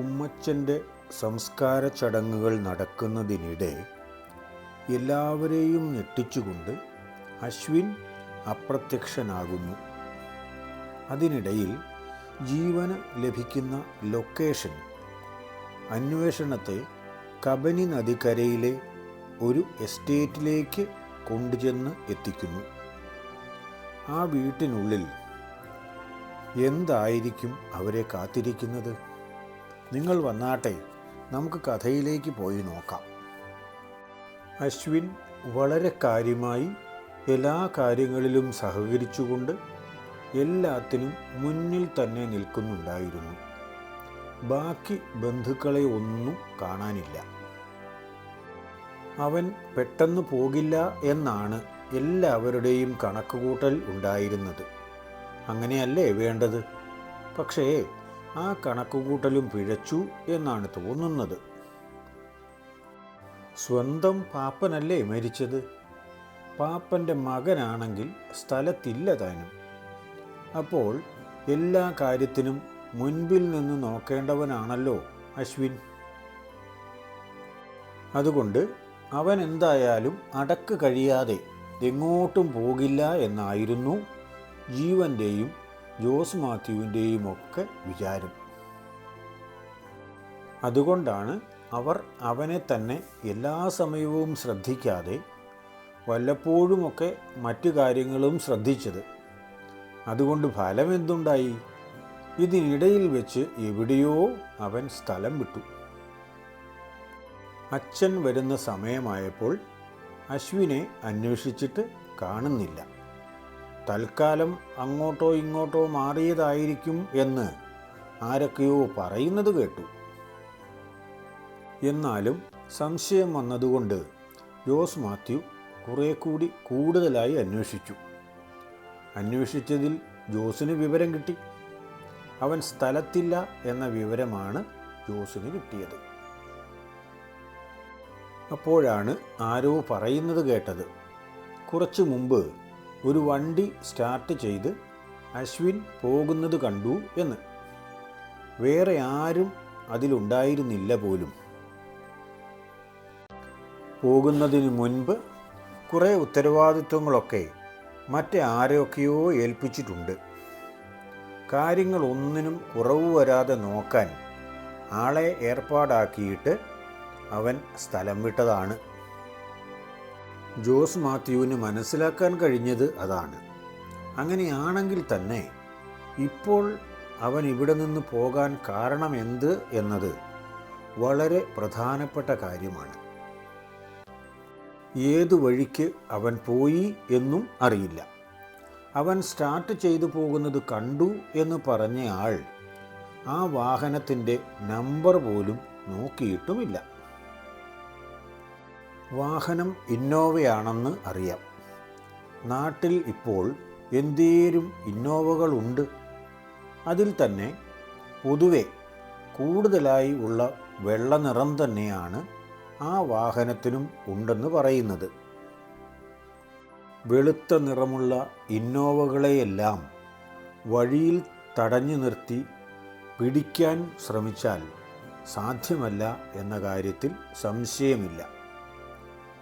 ഉമ്മച്ചൻ്റെ സംസ്കാര ചടങ്ങുകൾ നടക്കുന്നതിനിടെ എല്ലാവരെയും ഞെട്ടിച്ചുകൊണ്ട് അശ്വിൻ അപ്രത്യക്ഷനാകുന്നു. അതിനിടയിൽ ജീവന് ലഭിക്കുന്ന ലൊക്കേഷൻ അന്വേഷണത്തെ കബനി നദിക്കരയിലെ ഒരു എസ്റ്റേറ്റിലേക്ക് കൊണ്ടുചെന്ന് എത്തിക്കുന്നു. ആ വീട്ടിനുള്ളിൽ എന്തായിരിക്കും അവരെ കാത്തിരിക്കുന്നത്? നിങ്ങൾ വന്നാട്ടെ, നമുക്ക് കഥയിലേക്ക് പോയി നോക്കാം. അശ്വിൻ വളരെ കാര്യമായി എല്ലാ കാര്യങ്ങളിലും സഹകരിച്ചുകൊണ്ട് എല്ലാത്തിനും മുന്നിൽ തന്നെ നിൽക്കുന്നുണ്ടായിരുന്നു. ബാക്കി ബന്ധുക്കളെ ഒന്നും കാണാനില്ല. അവൻ പെട്ടെന്ന് പോകില്ല എന്നാണ് എല്ലാവരുടെയും കണക്കുകൂട്ടൽ ഉണ്ടായിരുന്നത്. അങ്ങനെയല്ലേ വേണ്ടത്? പക്ഷേ ആ കണക്കുകൂട്ടലും പിഴച്ചു എന്നാണ് തോന്നുന്നത്. സ്വന്തം പാപ്പനല്ലേ മരിച്ചത്? പാപ്പൻ്റെ മകനാണെങ്കിൽ സ്ഥലത്തില്ല താനും. അപ്പോൾ എല്ലാ കാര്യത്തിനും മുൻപിൽ നിന്ന് നോക്കേണ്ടവനാണല്ലോ അശ്വിൻ. അതുകൊണ്ട് അവൻ എന്തായാലും അടക്ക് കഴിയാതെ എങ്ങോട്ടും പോകില്ല എന്നായിരുന്നു ജീവൻ്റെയും ജോസ് മാത്യുവിൻ്റെയും ഒക്കെ വിചാരം. അതുകൊണ്ടാണ് അവർ അവനെ തന്നെ എല്ലാ സമയവും ശ്രദ്ധിക്കാതെ വല്ലപ്പോഴുമൊക്കെ മറ്റു കാര്യങ്ങളും ശ്രദ്ധിച്ചത്. അതുകൊണ്ട് ഫലം എന്തുണ്ടായി? ഇതിനിടയിൽ വെച്ച് എവിടെയോ അവൻ സ്ഥലം വിട്ടു. അച്ഛൻ വരുന്ന സമയമായപ്പോൾ അശ്വിനെ അന്വേഷിച്ചിട്ട് കാണുന്നില്ല. തൽക്കാലം അങ്ങോട്ടോ ഇങ്ങോട്ടോ മാറിയതായിരിക്കും എന്ന് ആരൊക്കെയോ പറയുന്നത് കേട്ടു. എന്നാലും സംശയം വന്നതുകൊണ്ട് ജോസ് മാത്യു കുറേ കൂടി കൂടുതലായി അന്വേഷിച്ചു. അന്വേഷിച്ചതിൽ ജോസിന് വിവരം കിട്ടി. അവൻ സ്ഥലത്തില്ല എന്ന വിവരമാണ് ജോസിന് കിട്ടിയത്. അപ്പോഴാണ് ആരോ പറയുന്നത് കേട്ടത്, കുറച്ചു മുമ്പ് ഒരു വണ്ടി സ്റ്റാർട്ട് ചെയ്ത് അശ്വിൻ പോകുന്നത് കണ്ടു എന്ന്. വേറെ ആരും അതിലുണ്ടായിരുന്നില്ല പോലും. പോകുന്നതിന് മുൻപ് കുറേ ഉത്തരവാദിത്വങ്ങളൊക്കെ മറ്റേ ആരെയൊക്കെയോ ഏൽപ്പിച്ചിട്ടുണ്ട്. കാര്യങ്ങളൊന്നിനും കുറവ് വരാതെ നോക്കാൻ ആളെ ഏർപ്പാടാക്കിയിട്ട് അവൻ സ്ഥലം വിട്ടതാണ്. ജോസ് മാത്യുവിന് മനസ്സിലാക്കാൻ കഴിഞ്ഞത് അതാണ്. അങ്ങനെയാണെങ്കിൽ തന്നെ ഇപ്പോൾ അവൻ ഇവിടെ നിന്ന് പോകാൻ കാരണമെന്ത് എന്നത് വളരെ പ്രധാനപ്പെട്ട കാര്യമാണ്. ഏതു വഴിക്ക് അവൻ പോയി എന്നും അറിയില്ല. അവൻ സ്റ്റാർട്ട് ചെയ്തു പോകുന്നത് കണ്ടു എന്ന് പറഞ്ഞ ആൾ ആ വാഹനത്തിൻ്റെ നമ്പർ പോലും നോക്കിയിട്ടുമില്ല. വാഹനം ഇന്നോവയാണെന്ന് അറിയാം. നാട്ടിൽ ഇപ്പോൾ എന്തേലും ഇന്നോവകളുണ്ട്. അതിൽ തന്നെ പൊതുവെ കൂടുതലായി ഉള്ള വെള്ള നിറം തന്നെയാണ് ആ വാഹനത്തിനും ഉണ്ടെന്ന് പറയുന്നത്. വെളുത്ത നിറമുള്ള ഇന്നോവകളെയെല്ലാം വഴിയിൽ തടഞ്ഞു നിർത്തി പിടിക്കാൻ ശ്രമിച്ചാൽ സാധ്യമല്ല എന്ന കാര്യത്തിൽ സംശയമില്ല.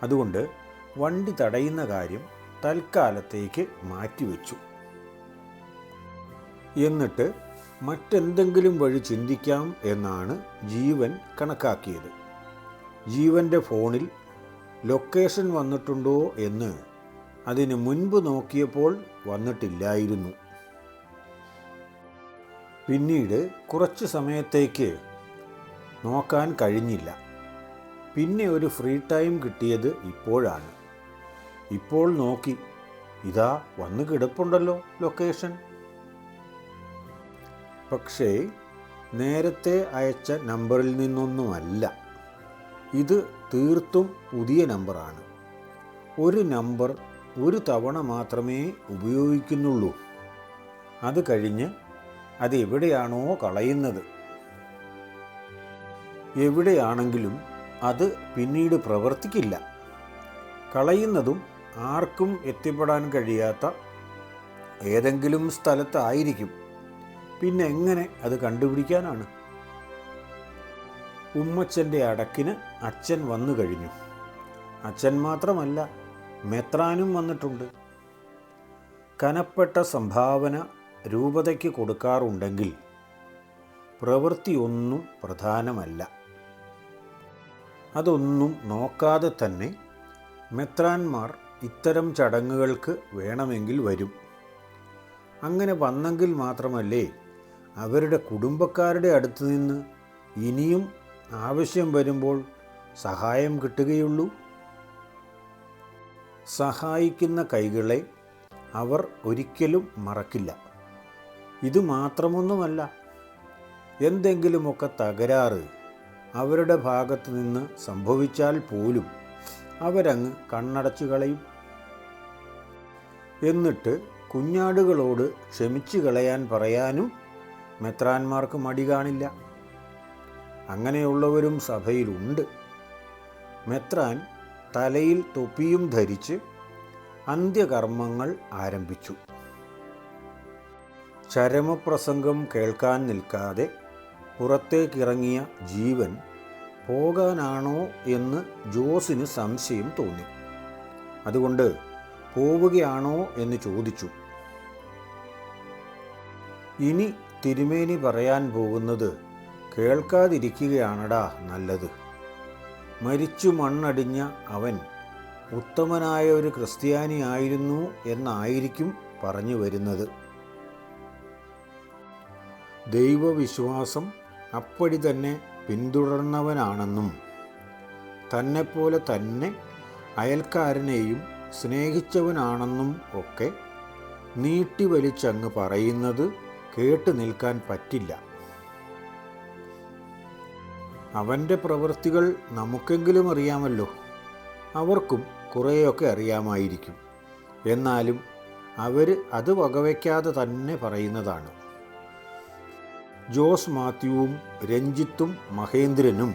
അതുകൊണ്ട് വണ്ടി തടയുന്ന കാര്യം തൽക്കാലത്തേക്ക് മാറ്റിവെച്ചു. എന്നിട്ട് മറ്റെന്തെങ്കിലും വഴി ചിന്തിക്കാം എന്നാണ് ജീവൻ കണക്കാക്കിയത്. ജീവൻ്റെ ഫോണിൽ ലൊക്കേഷൻ വന്നിട്ടുണ്ടോ എന്ന് അതിന് മുൻപ് നോക്കിയപ്പോൾ വന്നിട്ടില്ലായിരുന്നു. പിന്നീട് കുറച്ച് സമയത്തേക്ക് നോക്കാൻ കഴിഞ്ഞില്ല. പിന്നെ ഒരു ഫ്രീ ടൈം കിട്ടിയത് ഇപ്പോഴാണ്. ഇപ്പോൾ നോക്കി, ഇതാ വന്ന് കിടപ്പുണ്ടല്ലോ ലൊക്കേഷൻ. പക്ഷേ നേരത്തെ അയച്ച നമ്പറിൽ നിന്നൊന്നുമല്ല. ഇത് തീർത്തും പുതിയ നമ്പറാണ്. ഒരു നമ്പർ ഒരു തവണ മാത്രമേ ഉപയോഗിക്കുന്നുള്ളൂ. അത് കഴിഞ്ഞ് അതെവിടെയാണോ കളയുന്നത്. എവിടെയാണെങ്കിലും അത് പിന്നീട് പ്രവർത്തിക്കില്ല. കളയുന്നതും ആർക്കും എത്തിപ്പെടാൻ കഴിയാത്ത ഏതെങ്കിലും സ്ഥലത്തായിരിക്കും. പിന്നെ എങ്ങനെ അത് കണ്ടുപിടിക്കാനാണ്? ഉമ്മച്ചൻ്റെ അടക്കിന് അച്ഛൻ വന്നു കഴിഞ്ഞു. അച്ഛൻ മാത്രമല്ല, മെത്രാനും വന്നിട്ടുണ്ട്. കനപ്പെട്ട സംഭാവന രൂപതയ്ക്ക് കൊടുക്കാറുണ്ടെങ്കിൽ പ്രവൃത്തിയൊന്നും പ്രധാനമല്ല. അതൊന്നും നോക്കാതെ തന്നെ മെത്രാന്മാർ ഇത്തരം ചടങ്ങുകൾക്ക് വേണമെങ്കിൽ വരും. അങ്ങനെ വന്നെങ്കിൽ മാത്രമല്ലേ അവരുടെ കുടുംബക്കാരുടെ അടുത്ത് നിന്ന് ഇനിയും ആവശ്യം വരുമ്പോൾ സഹായം കിട്ടുകയുള്ളൂ. സഹായിക്കുന്ന കൈകളെ അവർ ഒരിക്കലും മറക്കില്ല. ഇത് മാത്രമൊന്നുമല്ല, എന്തെങ്കിലുമൊക്കെ തകരാറ് അവരുടെ ഭാഗത്ത് നിന്ന് സംഭവിച്ചാൽ പോലും അവരങ്ങ് കണ്ണടച്ചു കളയും. എന്നിട്ട് കുഞ്ഞാടുകളോട് ക്ഷമിച്ചു കളയാൻ പറയാനും മെത്രാന്മാർക്ക് മടി കാണില്ല. അങ്ങനെയുള്ളവരും സഭയിലുണ്ട്. മെത്രാൻ തലയിൽ തൊപ്പിയും ധരിച്ച് അന്ത്യകർമ്മങ്ങൾ ആരംഭിച്ചു. ചരമപ്രസംഗം കേൾക്കാൻ നിൽക്കാതെ പുറത്തേക്കിറങ്ങിയ ജീവൻ പോകാനാണോ എന്ന് ജോസിന് സംശയം തോന്നി. അതുകൊണ്ട് പോവുകയാണോ എന്ന് ചോദിച്ചു. ഇനി തിരുമേനി പറയാൻ പോകുന്നത് കേൾക്കാതിരിക്കുകയാണടാ നല്ലത്. മരിച്ചു മണ്ണടിഞ്ഞ അവൻ ഉത്തമനായ ഒരു ക്രിസ്ത്യാനിയായിരുന്നു എന്നായിരിക്കും പറഞ്ഞു വരുന്നത്. ദൈവവിശ്വാസം അപ്പടി തന്നെ പിന്തുടർന്നവനാണെന്നും തന്നെപ്പോലെ തന്നെ അയൽക്കാരനെയും സ്നേഹിച്ചവനാണെന്നും ഒക്കെ നീട്ടിവലിച്ചങ്ങ് പറയുന്നത് കേട്ടു നിൽക്കാൻ പറ്റില്ല. അവൻ്റെ പ്രവൃത്തികൾ നമുക്കെങ്കിലും അറിയാമല്ലോ. അവർക്കും കുറേയൊക്കെ അറിയാമായിരിക്കും. എന്നാലും അവർ അത് വകവയ്ക്കാതെ തന്നെ പറയുന്നതാണ്. ജോസ് മാത്യുവും രഞ്ജിത്തും മഹേന്ദ്രനും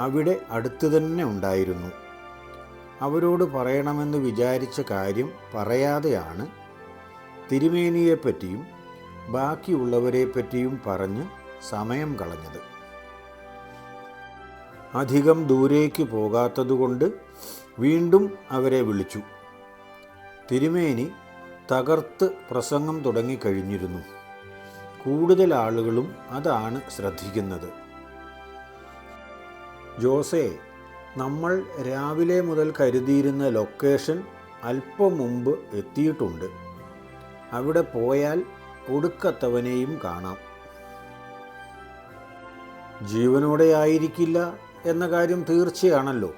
അവിടെ അടുത്ത് തന്നെ ഉണ്ടായിരുന്നു. അവരോട് പറയണമെന്ന് വിചാരിച്ച കാര്യം പറയാതെയാണ് തിരുമേനിയെപ്പറ്റിയും ബാക്കിയുള്ളവരെപ്പറ്റിയും പറഞ്ഞ് സമയം കളഞ്ഞത്. അധികം ദൂരേക്ക് പോകാത്തതുകൊണ്ട് വീണ്ടും അവരെ വിളിച്ചു. തിരുമേനി തകർത്ത് പ്രസംഗം തുടങ്ങിക്കഴിഞ്ഞിരുന്നു. കൂടുതൽ ആളുകളും അതാണ് ശ്രദ്ധിക്കുന്നത്. ജോസേ, നമ്മൾ രാവിലെ മുതൽ കരുതിയിരുന്ന ലൊക്കേഷൻ അല്പം മുമ്പ് എത്തിയിട്ടുണ്ട്. അവിടെ പോയാൽ ഒടുക്കത്തവനെയും കാണാം. ജീവനോടെ ആയിരിക്കില്ല എന്ന കാര്യം തീർച്ചയാണല്ലോ.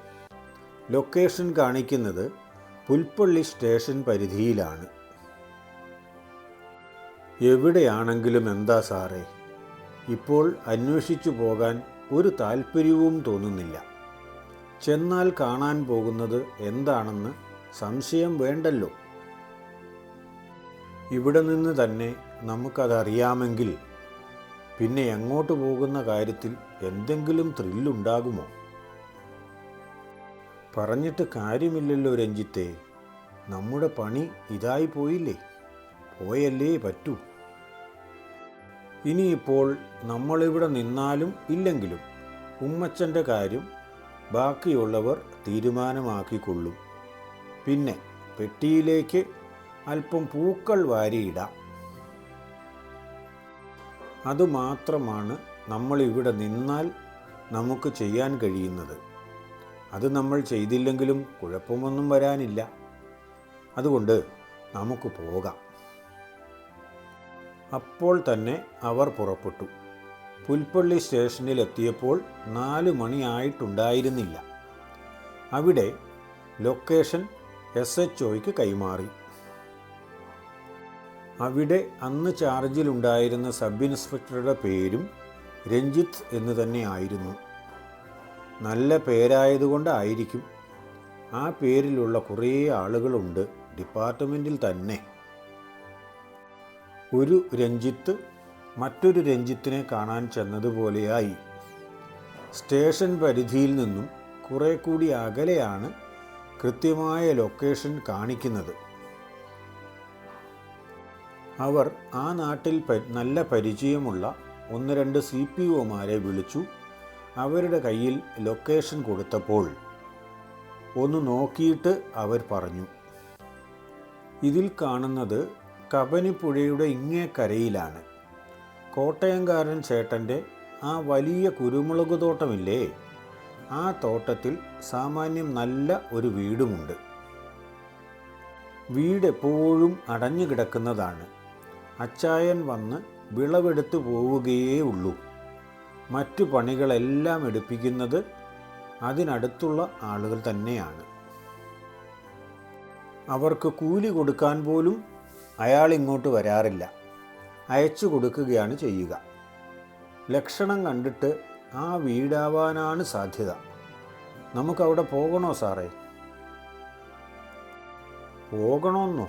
ലൊക്കേഷൻ കാണിക്കുന്നത് പുൽപ്പള്ളി സ്റ്റേഷൻ പരിധിയിലാണ്. എവിടെയാണെങ്കിലും എന്താ സാറേ, ഇപ്പോൾ അന്വേഷിച്ചു പോകാൻ ഒരു താല്പര്യവും തോന്നുന്നില്ല. ചെന്നാൽ കാണാൻ പോകുന്നത് എന്താണെന്ന് സംശയം വേണ്ടല്ലോ. ഇവിടെ നിന്ന് തന്നെ നമുക്കതറിയാമെങ്കിൽ പിന്നെ എങ്ങോട്ട് പോകുന്ന കാര്യത്തിൽ എന്തെങ്കിലും ത്രില്ലുണ്ടാകുമോ? പറഞ്ഞിട്ട് കാര്യമില്ലല്ലോ രഞ്ജിത്തേ, നമ്മുടെ പണി ഇതായി പോയില്ലേ. പോയല്ലേ പറ്റൂ. ഇനിയിപ്പോൾ നമ്മളിവിടെ നിന്നാലും ഇല്ലെങ്കിലും ഉമ്മച്ചൻ്റെ കാര്യം ബാക്കിയുള്ളവർ തീരുമാനമാക്കിക്കൊള്ളും. പിന്നെ പെട്ടിയിലേക്ക് അല്പം പൂക്കൾ വാരിയിടാം. അതുമാത്രമാണ് നമ്മളിവിടെ നിന്നാൽ നമുക്ക് ചെയ്യാൻ കഴിയുന്നത്. അത് നമ്മൾ ചെയ്തില്ലെങ്കിലും കുഴപ്പമൊന്നും വരാനില്ല. അതുകൊണ്ട് നമുക്ക് പോകാം. അപ്പോൾ തന്നെ അവർ പുറപ്പെട്ടു. പുൽപ്പള്ളി സ്റ്റേഷനിലെത്തിയപ്പോൾ 4 മണിയായിട്ടുണ്ടായിരുന്നില്ല. അവിടെ ലൊക്കേഷൻ SHOയ്ക്ക് കൈമാറി. അവിടെ അന്ന് ചാർജിലുണ്ടായിരുന്ന സബ് ഇൻസ്പെക്ടറുടെ പേരും രഞ്ജിത്ത് എന്ന് തന്നെ ആയിരുന്നു. നല്ല പേരായതുകൊണ്ടായിരിക്കും. ആ പേരിലുള്ള കുറേ ആളുകളുണ്ട് ഡിപ്പാർട്ട്മെൻറ്റിൽ തന്നെ. ഒരു രഞ്ജിത്ത് മറ്റൊരു രഞ്ജിത്തിനെ കാണാൻ ചെന്നതുപോലെയായി. സ്റ്റേഷൻ പരിധിയിൽ നിന്നും കുറെ കൂടി അകലെയാണ് കൃത്യമായ ലൊക്കേഷൻ കാണിക്കുന്നത്. അവർ ആ നാട്ടിൽ നല്ല പരിചയമുള്ള 1-2 CPOമാരെ വിളിച്ചു അവരുടെ കയ്യിൽ ലൊക്കേഷൻ കൊടുത്തപ്പോൾ ഒന്ന് നോക്കിയിട്ട് അവർ പറഞ്ഞു, ഇതിൽ കാണുന്നത് കബനിപ്പുഴയുടെ ഇങ്ങേ കരയിലാണ്. കോട്ടയംകാരൻ ചേട്ടൻ്റെ ആ വലിയ കുരുമുളക് തോട്ടമില്ലേ, ആ തോട്ടത്തിൽ സാമാന്യം നല്ല ഒരു വീടുമുണ്ട്. വീടെപ്പോഴും അടഞ്ഞു കിടക്കുന്നതാണ്. അച്ചായൻ വന്ന് വിളവെടുത്ത് പോവുകയേ ഉള്ളൂ. മറ്റു പണികളെല്ലാം എടുപ്പിക്കുന്നത് അതിനടുത്തുള്ള ആളുകൾ തന്നെയാണ്. അവർക്ക് കൂലി കൊടുക്കാൻ പോലും അയാൾ ഇങ്ങോട്ട് വരാറില്ല, അയച്ചു കൊടുക്കുകയാണ് ചെയ്യുക. ലക്ഷണം കണ്ടിട്ട് ആ വീടാവാനാണ് സാധ്യത. നമുക്കവിടെ പോകണോ സാറേ? പോകണമെന്നോ?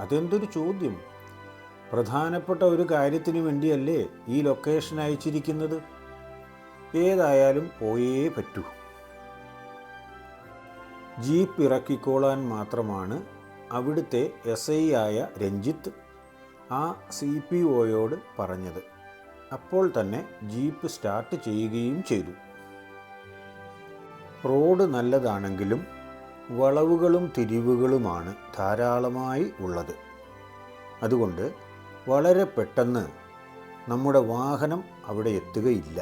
അതെന്തൊരു ചോദ്യം! പ്രധാനപ്പെട്ട ഒരു കാര്യത്തിന് വേണ്ടിയല്ലേ ഈ ലൊക്കേഷൻ അയച്ചിരിക്കുന്നത്. ഏതായാലും പോയേ പറ്റൂ. ജീപ്പ് ഇറക്കിക്കോളാൻ മാത്രമാണ് അവിടുത്തെ SI ആയ രഞ്ജിത്ത് ആ CPOയോട് പറഞ്ഞത്. അപ്പോൾ തന്നെ ജീപ്പ് സ്റ്റാർട്ട് ചെയ്യുകയും ചെയ്തു. റോഡ് നല്ലതാണെങ്കിലും വളവുകളും തിരിവുകളുമാണ് ധാരാളമായി ഉള്ളത്. അതുകൊണ്ട് വളരെ പെട്ടെന്ന് നമ്മുടെ വാഹനം അവിടെ എത്തുകയില്ല.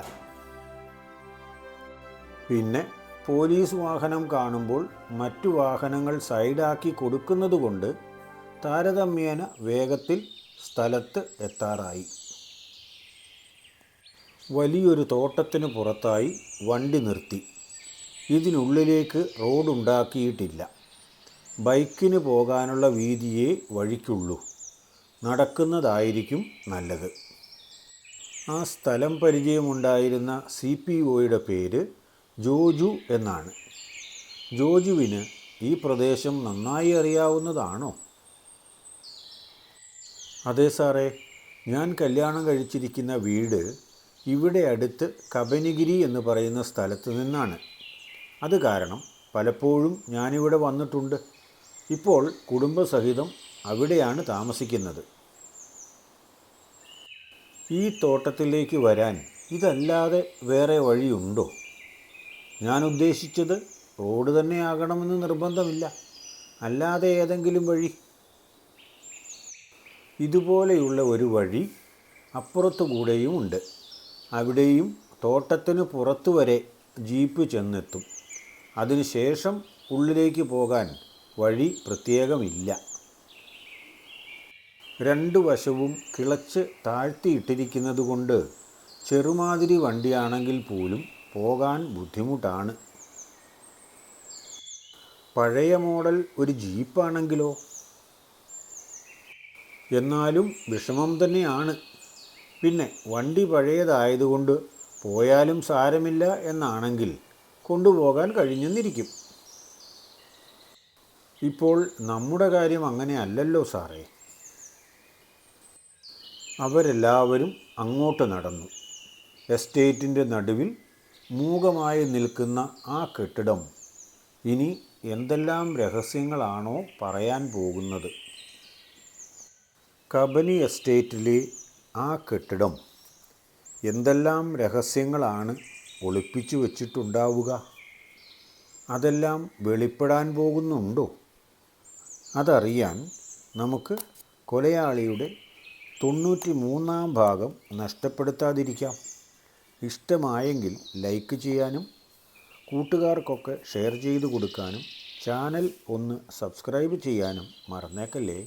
പിന്നെ പോലീസ് വാഹനം കാണുമ്പോൾ മറ്റു വാഹനങ്ങൾ സൈഡാക്കി കൊടുക്കുന്നതുകൊണ്ട് താരതമ്യേന വേഗത്തിൽ സ്ഥലത്ത് എത്താറായി. വലിയൊരു തോട്ടത്തിന് പുറത്തായി വണ്ടി നിർത്തി. ഇതിനുള്ളിലേക്ക് റോഡുണ്ടാക്കിയിട്ടില്ല. ബൈക്കിന് പോകാനുള്ള വീതിയേ വഴിക്കുള്ളൂ. നടക്കുന്നതായിരിക്കും നല്ലത്. ആ സ്ഥലം പരിചയമുണ്ടായിരുന്ന CPOയുടെ പേര് ജോജു എന്നാണ്. ജോജുവിന് ഈ പ്രദേശം നന്നായി അറിയാവുന്നതാണോ? അതെ സാറേ, ഞാൻ കല്യാണം കഴിച്ചിരിക്കുന്ന വീട് ഇവിടെ അടുത്ത് കബനിഗിരി എന്ന് പറയുന്ന സ്ഥലത്ത് നിന്നാണ്. അത് കാരണം പലപ്പോഴും ഞാനിവിടെ വന്നിട്ടുണ്ട്. ഇപ്പോൾ കുടുംബസഹിതം അവിടെയാണ് താമസിക്കുന്നത്. ഈ തോട്ടത്തിലേക്ക് വരാൻ ഇതല്ലാതെ വേറെ വഴിയുണ്ടോ? ഞാൻ ഉദ്ദേശിച്ചത് റോഡ് തന്നെ ആകണമെന്ന് നിർബന്ധമില്ല, അല്ലാതെ ഏതെങ്കിലും വഴി. ഇതുപോലെയുള്ള ഒരു വഴി അപ്പുറത്തുകൂടെയും ഉണ്ട്. അവിടെയും തോട്ടത്തിന് പുറത്തു വരെ ജീപ്പ് ചെന്നെത്തും. അതിനുശേഷം ഉള്ളിലേക്ക് പോകാൻ വഴി പ്രത്യേകമില്ല. രണ്ടു വശവും കിളച്ച് താഴ്ത്തിയിട്ടിരിക്കുന്നത് കൊണ്ട് ചെറുമാതിരി വണ്ടിയാണെങ്കിൽ പോലും പോകാൻ ബുദ്ധിമുട്ടാണ്. പഴയ മോഡൽ ഒരു ജീപ്പാണെങ്കിലോ? എന്നാലും വിഷമം തന്നെയാണ്. പിന്നെ വണ്ടി പഴയതായതുകൊണ്ട് പോയാലും സാരമില്ല എന്നാണെങ്കിൽ കൊണ്ടുപോകാൻ കഴിഞ്ഞെന്നിരിക്കും. ഇപ്പോൾ നമ്മുടെ കാര്യം അങ്ങനെ അല്ലല്ലോ സാറേ. അവരെല്ലാവരും അങ്ങോട്ട് നടന്നു. എസ്റ്റേറ്റിൻ്റെ നടുവിൽ മൂകമായി നിൽക്കുന്ന ആ കെട്ടിടം ഇനി എന്തെല്ലാം രഹസ്യങ്ങളാണോ പറയാൻ പോകുന്നത്. കബനി എസ്റ്റേറ്റിലെ ആ കെട്ടിടം എന്തെല്ലാം രഹസ്യങ്ങളാണ് ഒളിപ്പിച്ചു വച്ചിട്ടുണ്ടാവുക? അതെല്ലാം വെളിപ്പെടാൻ പോകുന്നുണ്ടോ? അതറിയാൻ നമുക്ക് കൊലയാളിയുടെ 93-ാം ഭാഗം നഷ്ടപ്പെടുത്താതിരിക്കാം. ഇഷ്ടമായെങ്കിൽ ലൈക്ക് ചെയ്യാനും കൂട്ടുകാർക്കൊക്കെ ഷെയർ ചെയ്തു കൊടുക്കാനും ചാനൽ ഒന്ന് സബ്സ്ക്രൈബ് ചെയ്യാനും മറന്നേക്കല്ലേ.